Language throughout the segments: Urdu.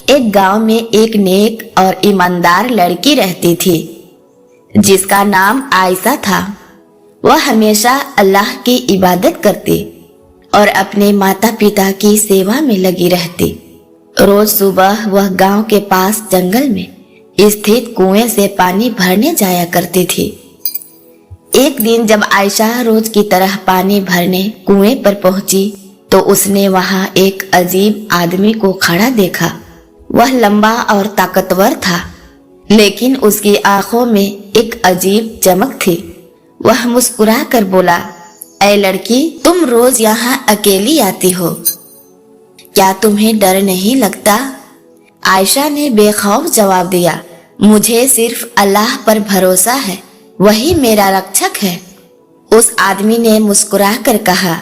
ایک گاؤں میں ایک نیک اور ایماندار لڑکی رہتی تھی جس کا نام عائشہ تھا۔ وہ ہمیشہ اللہ کی عبادت کرتی اور اپنے ماتا پتا کی سیوا میں لگی رہتی۔ روز صبح وہ گاؤں کے پاس جنگل میں استھت کنویں سے پانی بھرنے جایا کرتی تھی۔ ایک دن جب عائشہ روز کی طرح پانی بھرنے کنویں پر پہنچی تو اس نے وہاں ایک عجیب آدمی کو کھڑا دیکھا۔ وہ لمبا اور طاقتور تھا، لیکن اس کی آنکھوں میں ایک عجیب چمک تھی۔ وہ مسکرا کر بولا، اے لڑکی، تم روز یہاں اکیلی آتی ہو، کیا تمہیں ڈر نہیں لگتا؟ عائشہ نے بے خوف جواب دیا، مجھے صرف اللہ پر بھروسہ ہے، وہی میرا رکشک ہے۔ اس آدمی نے مسکرا کر کہا،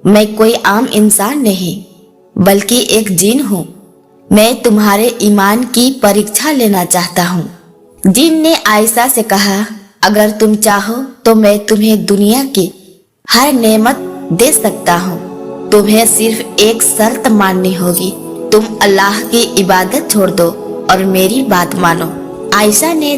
میں کوئی عام انسان نہیں بلکہ ایک جن ہوں، میں تمہارے ایمان کی پریکشا لینا چاہتا ہوں۔ جن نے عائشہ سے کہا، اگر تم چاہو تو میں تمہیں دنیا کی ہر نعمت دے سکتا ہوں، تمہیں صرف ایک شرط ماننی ہوگی، تم اللہ کی عبادت چھوڑ دو اور میری بات مانو۔ عائشہ نے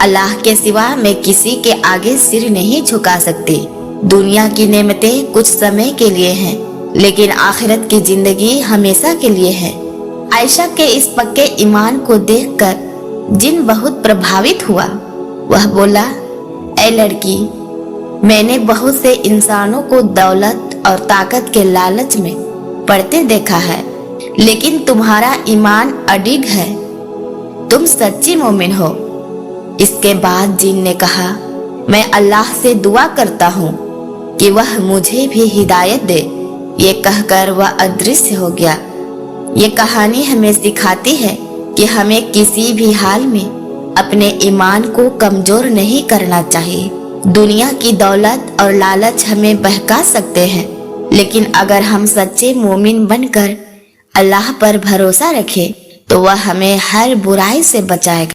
اللہ کے سوا میں کسی کے آگے سر نہیں جھکا سکتی۔ دنیا کی نعمتیں کچھ سمے کے لیے ہیں، لیکن آخرت کی زندگی ہمیشہ کے لیے ہے۔ عائشہ کے اس پکے ایمان کو دیکھ کر جن بہت پربھاوت ہوا۔ وہ بولا، اے لڑکی، میں نے بہت سے انسانوں کو دولت اور طاقت کے لالچ میں پڑتے دیکھا ہے، لیکن تمہارا ایمان اڈگ ہے، تم سچی مومن ہو۔ اس کے بعد جن نے کہا، میں اللہ سے دعا کرتا ہوں کہ وہ مجھے بھی ہدایت دے۔ یہ کہہ کر وہ ادرشیہ ہو گیا۔ یہ کہانی ہمیں سکھاتی ہے کہ ہمیں کسی بھی حال میں اپنے ایمان کو کمزور نہیں کرنا چاہیے۔ دنیا کی دولت اور لالچ ہمیں بہکا سکتے ہیں، لیکن اگر ہم سچے مومن بن کر اللہ پر بھروسہ رکھیں تو وہ ہمیں ہر برائی سے بچائے گا۔